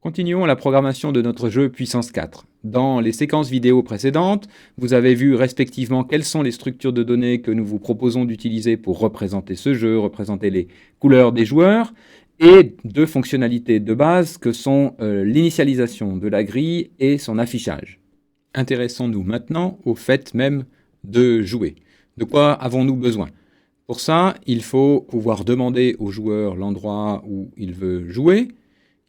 Continuons la programmation de notre jeu Puissance 4. Dans les séquences vidéo précédentes, vous avez vu respectivement quelles sont les structures de données que nous vous proposons d'utiliser pour représenter ce jeu, représenter les couleurs des joueurs, et deux fonctionnalités de base que sont l'initialisation de la grille et son affichage. Intéressons-nous maintenant au fait même de jouer. De quoi avons-nous besoin ? Pour ça, il faut pouvoir demander au joueur l'endroit où il veut jouer.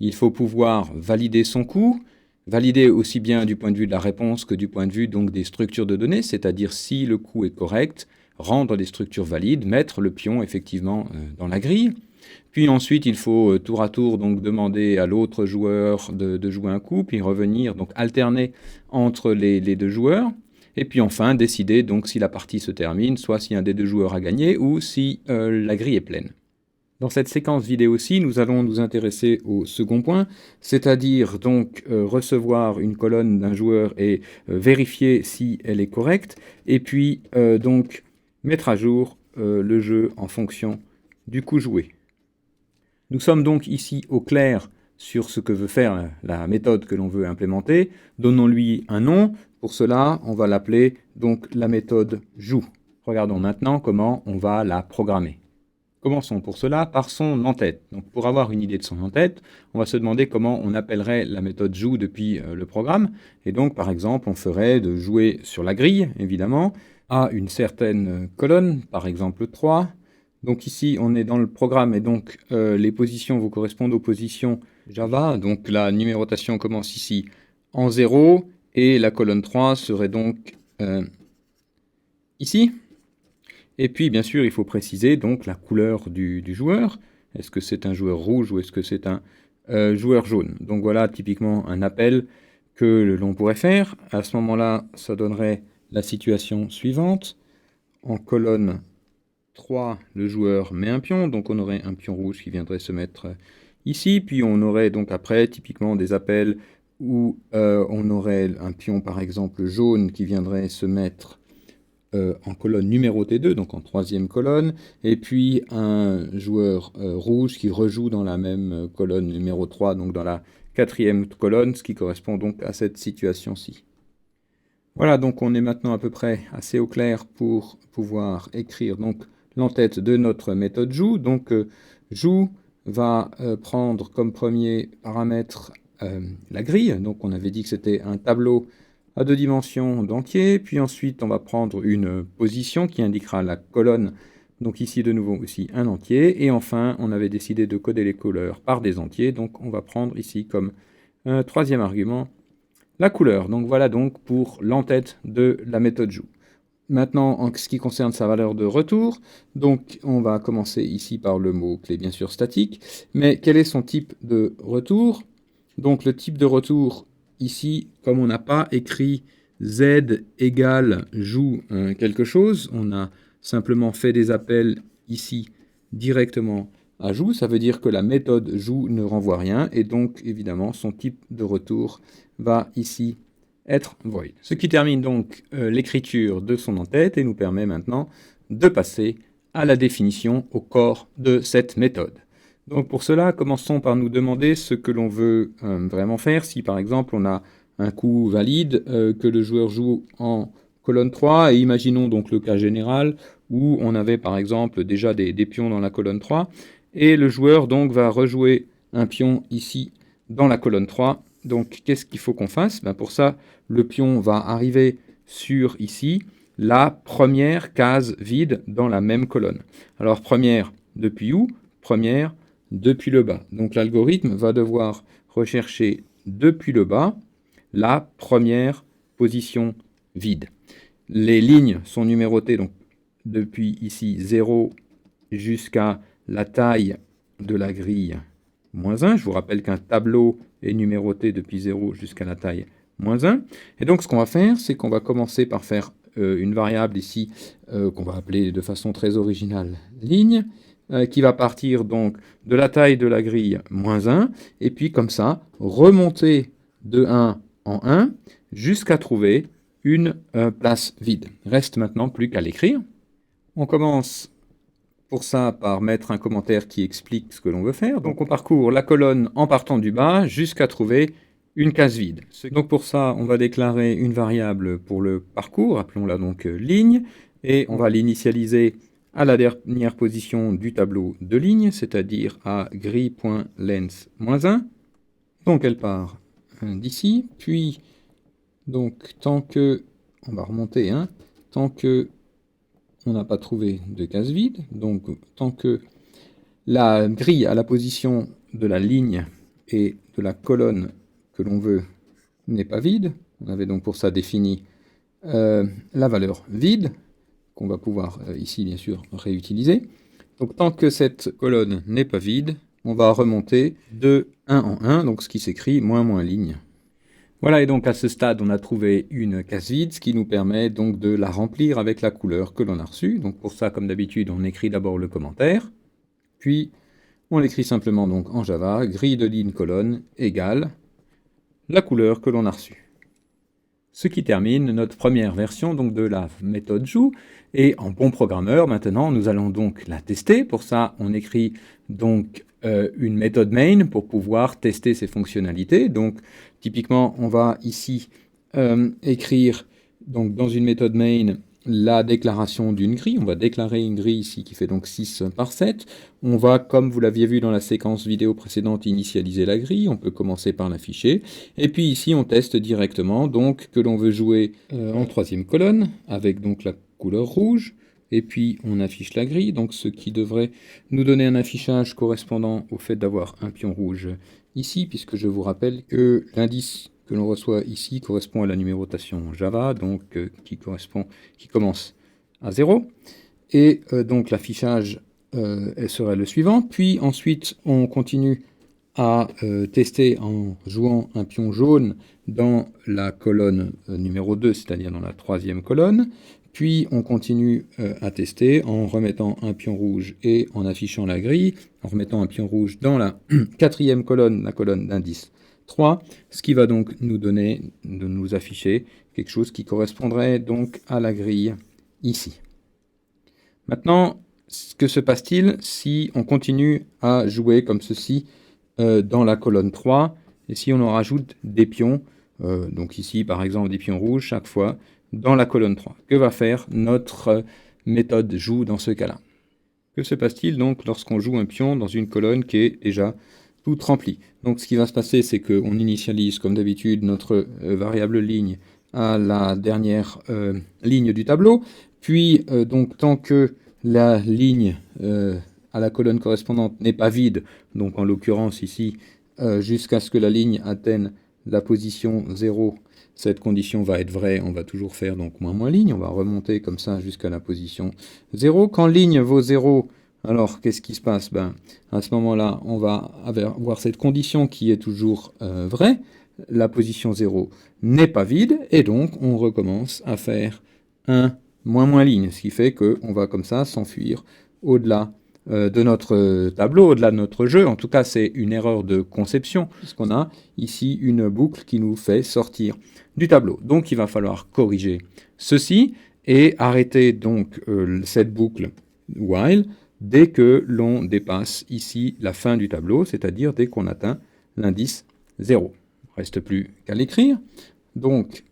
Il faut pouvoir valider son coup, valider aussi bien du point de vue de la réponse que du point de vue donc des structures de données, c'est-à-dire si le coup est correct, rendre les structures valides, mettre le pion effectivement dans la grille. Puis ensuite, il faut tour à tour donc demander à l'autre joueur de jouer un coup, puis revenir, donc alterner entre les deux joueurs. Et puis enfin, décider donc si la partie se termine, soit si un des deux joueurs a gagné ou si la grille est pleine. Dans cette séquence vidéo-ci, nous allons nous intéresser au second point, c'est-à-dire donc recevoir une colonne d'un joueur et vérifier si elle est correcte, et puis donc mettre à jour le jeu en fonction du coup joué. Nous sommes donc ici au clair sur ce que veut faire la méthode que l'on veut implémenter. Donnons-lui un nom. Pour cela, on va l'appeler donc la méthode joue. Regardons maintenant comment on va la programmer. Commençons pour cela par son en-tête. Donc pour avoir une idée de son en-tête, on va se demander comment on appellerait la méthode joue depuis le programme. Et donc par exemple, on ferait de jouer sur la grille, évidemment, à une certaine colonne, par exemple 3. Donc ici, on est dans le programme et donc les positions vous correspondent aux positions Java. Donc la numérotation commence ici en 0 et la colonne 3 serait donc ici. Et puis, bien sûr, il faut préciser donc la couleur du joueur. Est-ce que c'est un joueur rouge ou est-ce que c'est un joueur jaune? Donc voilà typiquement un appel que l'on pourrait faire. À ce moment-là, ça donnerait la situation suivante. En colonne 3, le joueur met un pion, donc on aurait un pion rouge qui viendrait se mettre ici. Puis on aurait donc après typiquement des appels où on aurait un pion par exemple jaune qui viendrait se mettre en colonne numérotée 2, donc en troisième colonne, et puis un joueur rouge qui rejoue dans la même colonne numéro 3, donc dans la quatrième colonne, ce qui correspond donc à cette situation-ci. Voilà, donc on est maintenant à peu près assez au clair pour pouvoir écrire donc l'entête de notre méthode joue. Donc joue va prendre comme premier paramètre la grille, donc on avait dit que c'était un tableau à 2 dimensions d'entier, puis ensuite on va prendre une position qui indiquera la colonne, donc ici de nouveau aussi un entier, et enfin on avait décidé de coder les couleurs par des entiers, donc on va prendre ici comme troisième argument la couleur. Donc voilà donc pour l'entête de la méthode joue. Maintenant, en ce qui concerne sa valeur de retour, donc on va commencer ici par le mot-clé bien sûr statique, mais quel est son type de retour? Donc le type de retour, ici, comme on n'a pas écrit z égale joue quelque chose, on a simplement fait des appels ici directement à joue, ça veut dire que la méthode joue ne renvoie rien, et donc évidemment son type de retour va ici être void. Ce qui termine donc l'écriture de son en-tête et nous permet maintenant de passer à la définition au corps de cette méthode. Donc pour cela, commençons par nous demander ce que l'on veut vraiment faire. Si par exemple on a un coup valide que le joueur joue en colonne 3, et imaginons donc le cas général où on avait par exemple déjà des pions dans la colonne 3, et le joueur donc va rejouer un pion ici dans la colonne 3. Donc qu'est-ce qu'il faut qu'on fasse? Pour ça, le pion va arriver sur ici la première case vide dans la même colonne. Alors première depuis où? Première depuis le bas. Donc l'algorithme va devoir rechercher depuis le bas la première position vide. Les lignes sont numérotées donc depuis ici 0 jusqu'à la taille de la grille -1. Je vous rappelle qu'un tableau est numéroté depuis 0 jusqu'à la taille -1. Et donc ce qu'on va faire, c'est qu'on va commencer par faire une variable ici qu'on va appeler de façon très originale ligne, qui va partir donc de la taille de la grille -1, et puis comme ça, remonter de 1 en 1 jusqu'à trouver une place vide. Reste maintenant plus qu'à l'écrire. On commence pour ça par mettre un commentaire qui explique ce que l'on veut faire. Donc on parcourt la colonne en partant du bas jusqu'à trouver une case vide. Donc pour ça, on va déclarer une variable pour le parcours, appelons-la donc ligne, et on va l'initialiser à la dernière position du tableau de ligne, c'est-à-dire à gris.length-1. Donc elle part d'ici, puis donc tant que, on va remonter, tant que on n'a pas trouvé de case vide, donc tant que la grille à la position de la ligne et de la colonne que l'on veut n'est pas vide, on avait donc pour ça défini la valeur vide, qu'on va pouvoir ici bien sûr réutiliser. Donc tant que cette colonne n'est pas vide, on va remonter de 1 en 1, donc ce qui s'écrit moins ligne. Voilà, et donc à ce stade, on a trouvé une case vide, ce qui nous permet donc de la remplir avec la couleur que l'on a reçue. Donc pour ça, comme d'habitude, on écrit d'abord le commentaire, puis on l'écrit simplement donc en Java, grille de ligne colonne égale la couleur que l'on a reçue. Ce qui termine notre première version donc de la méthode joue. Et en bon programmeur, maintenant, nous allons donc la tester. Pour ça, on écrit donc une méthode main pour pouvoir tester ses fonctionnalités. Donc, typiquement, on va ici écrire donc, dans une méthode main la déclaration d'une grille. On va déclarer une grille ici qui fait donc 6 par 7. On va, comme vous l'aviez vu dans la séquence vidéo précédente, initialiser la grille. On peut commencer par l'afficher. Et puis ici, on teste directement donc que l'on veut jouer en troisième colonne avec donc la couleur rouge. Et puis on affiche la grille, donc ce qui devrait nous donner un affichage correspondant au fait d'avoir un pion rouge ici, puisque je vous rappelle que l'indice que l'on reçoit ici correspond à la numérotation Java, donc qui commence à 0. Et donc l'affichage serait le suivant. Puis ensuite, on continue à tester en jouant un pion jaune dans la colonne numéro 2, c'est-à-dire dans la troisième colonne. Puis on continue à tester en remettant un pion rouge et en affichant la grille, en remettant un pion rouge dans la quatrième colonne, la colonne d'indice 3, ce qui va donc nous donner, de nous afficher quelque chose qui correspondrait donc à la grille ici. Maintenant, que se passe-t-il si on continue à jouer comme ceci dans la colonne 3 et si on en rajoute des pions, donc ici par exemple des pions rouges chaque fois, dans la colonne 3. Que va faire notre méthode joue dans ce cas-là? Que se passe-t-il donc lorsqu'on joue un pion dans une colonne qui est déjà toute remplie? Donc ce qui va se passer, c'est qu'on initialise comme d'habitude notre variable ligne à la dernière ligne du tableau, puis donc tant que la ligne à la colonne correspondante n'est pas vide, donc en l'occurrence ici, jusqu'à ce que la ligne atteigne la position 0, cette condition va être vraie, on va toujours faire donc moins ligne, on va remonter comme ça jusqu'à la position 0. Quand ligne vaut 0, alors qu'est-ce qui se passe? À ce moment-là, on va avoir cette condition qui est toujours vraie, la position 0 n'est pas vide, et donc on recommence à faire un moins ligne, ce qui fait qu'on va comme ça s'enfuir au-delà de notre tableau, au-delà de notre jeu. En tout cas, c'est une erreur de conception, puisqu'on a ici une boucle qui nous fait sortir du tableau. Donc il va falloir corriger ceci et arrêter donc cette boucle while dès que l'on dépasse ici la fin du tableau, c'est-à-dire dès qu'on atteint l'indice 0. Il ne reste plus qu'à l'écrire. Donc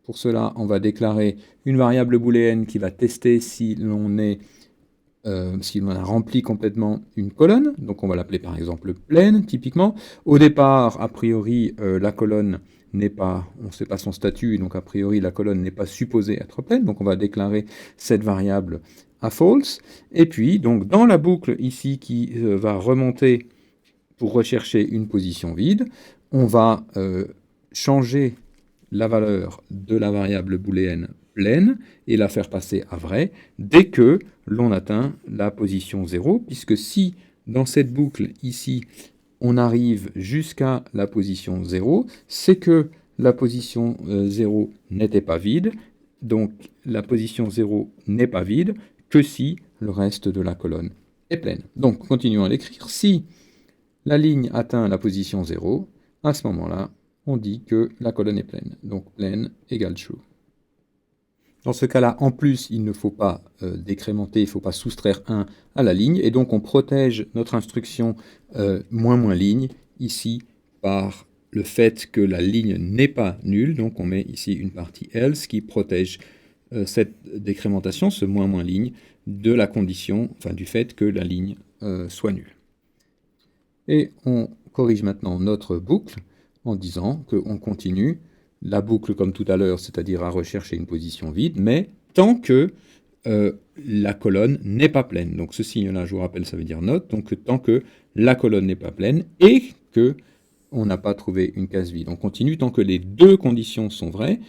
pour cela, on va déclarer une variable booléenne qui va tester si l'on a rempli complètement une colonne. Donc on va l'appeler par exemple pleine, typiquement. Au départ, a priori, la colonne n'est pas, on ne sait pas son statut, donc a priori la colonne n'est pas supposée être pleine, donc on va déclarer cette variable à false. Et puis, donc dans la boucle ici qui va remonter pour rechercher une position vide, on va changer la valeur de la variable booléenne pleine et la faire passer à vrai dès que l'on atteint la position 0, puisque si dans cette boucle ici, on arrive jusqu'à la position 0, c'est que la position 0 n'était pas vide, donc la position 0 n'est pas vide que si le reste de la colonne est pleine. Donc continuons à l'écrire. Si la ligne atteint la position 0, à ce moment-là, on dit que la colonne est pleine. Donc pleine égale true. Dans ce cas-là, en plus, il ne faut pas décrémenter, il ne faut pas soustraire 1 à la ligne, et donc on protège notre instruction moins ligne, ici, par le fait que la ligne n'est pas nulle, donc on met ici une partie else qui protège cette décrémentation, ce moins ligne, de la condition, enfin du fait que la ligne soit nulle. Et on corrige maintenant notre boucle en disant qu'on continue la boucle comme tout à l'heure, c'est-à-dire à rechercher une position vide, mais tant que la colonne n'est pas pleine. Donc ce signe-là, je vous rappelle, ça veut dire not, donc tant que la colonne n'est pas pleine et que on n'a pas trouvé une case vide. On continue tant que les deux conditions sont vraies.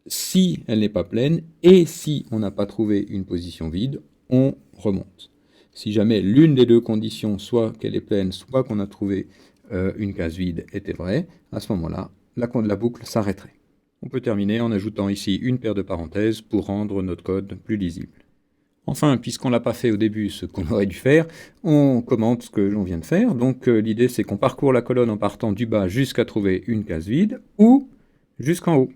Si elle n'est pas pleine et si on n'a pas trouvé une position vide, on remonte. Si jamais l'une des deux conditions, soit qu'elle est pleine, soit qu'on a trouvé une case vide, était vraie, à ce moment-là, la boucle s'arrêterait. On peut terminer en ajoutant ici une paire de parenthèses pour rendre notre code plus lisible. Enfin, puisqu'on ne l'a pas fait au début, ce qu'on aurait dû faire, on commente ce que l'on vient de faire. Donc l'idée, c'est qu'on parcourt la colonne en partant du bas jusqu'à trouver une case vide, ou jusqu'en haut.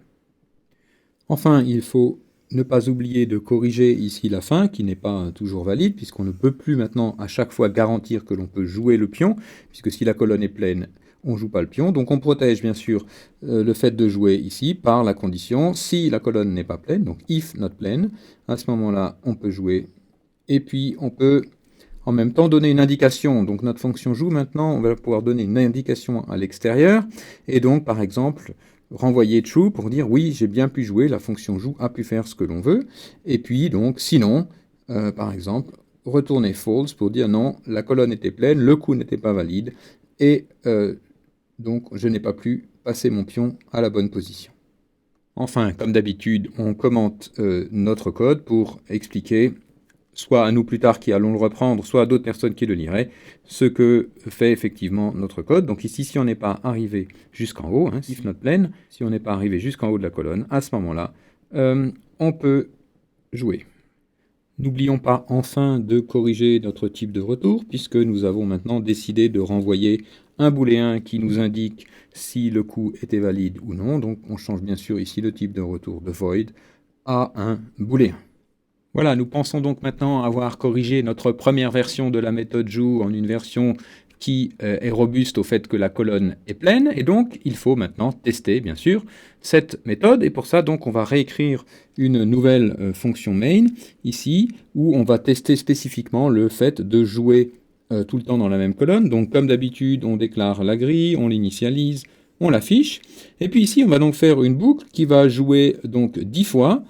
Enfin, il faut ne pas oublier de corriger ici la fin, qui n'est pas toujours valide, puisqu'on ne peut plus maintenant à chaque fois garantir que l'on peut jouer le pion, puisque si la colonne est pleine, on ne joue pas le pion. Donc on protège bien sûr le fait de jouer ici par la condition si la colonne n'est pas pleine, donc if not plain, à ce moment-là on peut jouer. Et puis on peut en même temps donner une indication. Donc notre fonction joue maintenant, on va pouvoir donner une indication à l'extérieur, et donc par exemple renvoyer true pour dire oui, j'ai bien pu jouer, la fonction joue a pu faire ce que l'on veut, et puis donc sinon, par exemple, retourner false pour dire non, la colonne était pleine, le coup n'était pas valide, et donc je n'ai pas pu passer mon pion à la bonne position. Enfin, comme d'habitude, on commente notre code pour expliquer, soit à nous plus tard qui allons le reprendre, soit à d'autres personnes qui le liraient, ce que fait effectivement notre code. Donc ici, si on n'est pas arrivé jusqu'en haut, if not plain, si on n'est pas arrivé jusqu'en haut de la colonne, à ce moment-là, on peut jouer. N'oublions pas enfin de corriger notre type de retour, puisque nous avons maintenant décidé de renvoyer un booléen qui nous indique si le coup était valide ou non. Donc on change bien sûr ici le type de retour de void à un booléen. Voilà, nous pensons donc maintenant avoir corrigé notre première version de la méthode joue en une version qui est robuste au fait que la colonne est pleine, et donc il faut maintenant tester, bien sûr, cette méthode, et pour ça, donc, on va réécrire une nouvelle fonction main, ici, où on va tester spécifiquement le fait de jouer tout le temps dans la même colonne. Donc, comme d'habitude, on déclare la grille, on l'initialise, on l'affiche, et puis ici, on va donc faire une boucle qui va jouer donc 10 fois,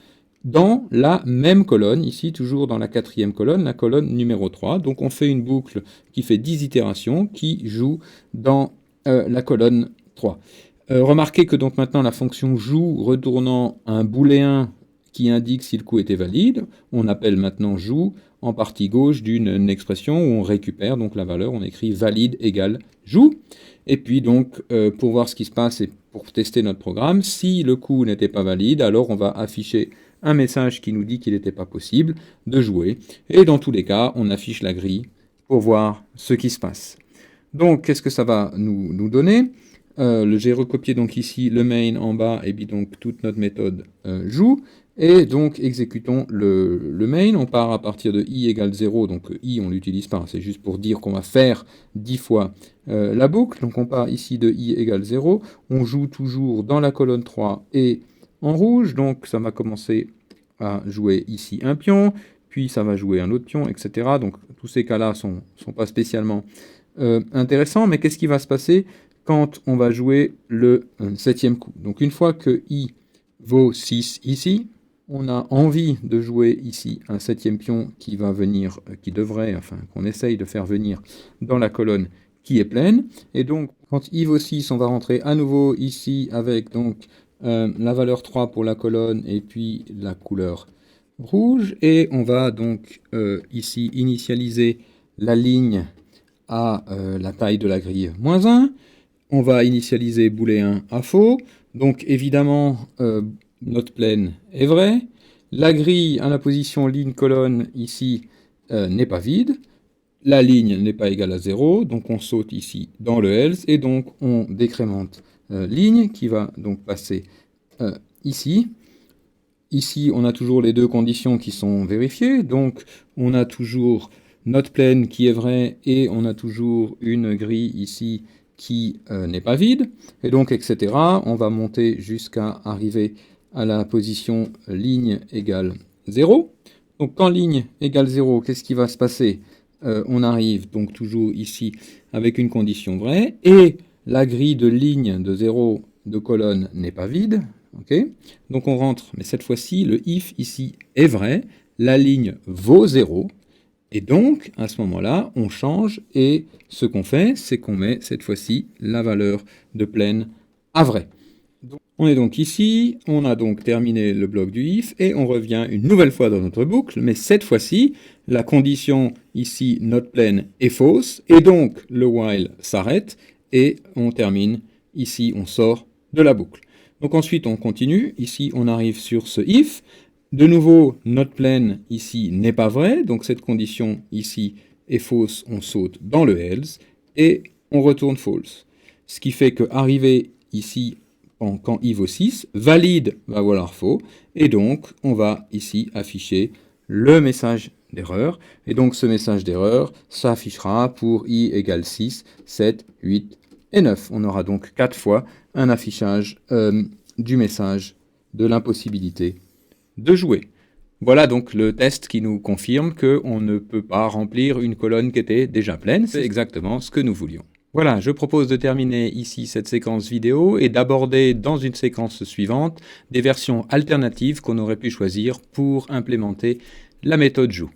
dans la même colonne, ici toujours dans la quatrième colonne, la colonne numéro 3. Donc on fait une boucle qui fait 10 itérations, qui joue dans la colonne 3. Remarquez que donc maintenant la fonction joue retournant un booléen qui indique si le coup était valide. On appelle maintenant joue en partie gauche d'une expression où on récupère donc la valeur, on écrit valide égale joue. Et puis donc pour voir ce qui se passe et pour tester notre programme, si le coup n'était pas valide, alors on va afficher un message qui nous dit qu'il n'était pas possible de jouer. Et dans tous les cas, on affiche la grille pour voir ce qui se passe. Donc, qu'est-ce que ça va nous donner? J'ai recopié donc ici le main en bas, et puis donc toute notre méthode joue. Et donc, exécutons le main. On part à partir de i égale 0. Donc, i, on ne l'utilise pas. C'est juste pour dire qu'on va faire 10 fois la boucle. Donc, on part ici de i égale 0. On joue toujours dans la colonne 3 et en rouge, donc ça va commencer à jouer ici un pion, puis ça va jouer un autre pion, etc. Donc tous ces cas-là sont pas spécialement intéressants, mais qu'est-ce qui va se passer quand on va jouer le 7e coup? Donc une fois que i vaut 6 ici, on a envie de jouer ici un 7e pion qui va venir, qui devrait, enfin qu'on essaye de faire venir dans la colonne qui est pleine, et donc quand i vaut 6, on va rentrer à nouveau ici avec donc la valeur 3 pour la colonne et puis la couleur rouge, et on va donc ici initialiser la ligne à la taille de la grille -1, on va initialiser booléen à faux, donc évidemment notre pleine est vraie, la grille à la position ligne colonne ici n'est pas vide, la ligne n'est pas égale à 0, donc on saute ici dans le else, et donc on décrémente ligne qui va donc passer ici. ici, on a toujours les deux conditions qui sont vérifiées. Donc, on a toujours notre plane qui est vrai et on a toujours une grille ici qui n'est pas vide. Et donc, etc. On va monter jusqu'à arriver à la position ligne égale 0. Donc, quand ligne égale 0, qu'est-ce qui va se passer? On arrive donc toujours ici avec une condition vraie. Et la grille de ligne de 0 de colonne n'est pas vide. Okay, donc on rentre, mais cette fois-ci, le if ici est vrai, la ligne vaut 0, et donc, à ce moment-là, on change, et ce qu'on fait, c'est qu'on met, cette fois-ci, la valeur de plane à vrai. Donc, on est donc ici, on a donc terminé le bloc du if, et on revient une nouvelle fois dans notre boucle, mais cette fois-ci, la condition ici, not plane, est fausse, et donc le while s'arrête, et on termine, ici, on sort de la boucle. Donc ensuite, on continue. Ici, on arrive sur ce if. De nouveau, not plane ici n'est pas vrai. Donc cette condition ici est fausse. On saute dans le else et on retourne false. Ce qui fait que arrivé ici, quand i vaut 6, valide va valoir faux. Et donc, on va ici afficher le message d'erreur. Et donc, ce message d'erreur s'affichera pour i égale 6, 7, 8 et 9. On aura donc 4 fois un affichage du message de l'impossibilité de jouer. Voilà donc le test qui nous confirme qu'on ne peut pas remplir une colonne qui était déjà pleine. C'est exactement ce que nous voulions. Voilà, je propose de terminer ici cette séquence vidéo et d'aborder dans une séquence suivante des versions alternatives qu'on aurait pu choisir pour implémenter la méthode joue.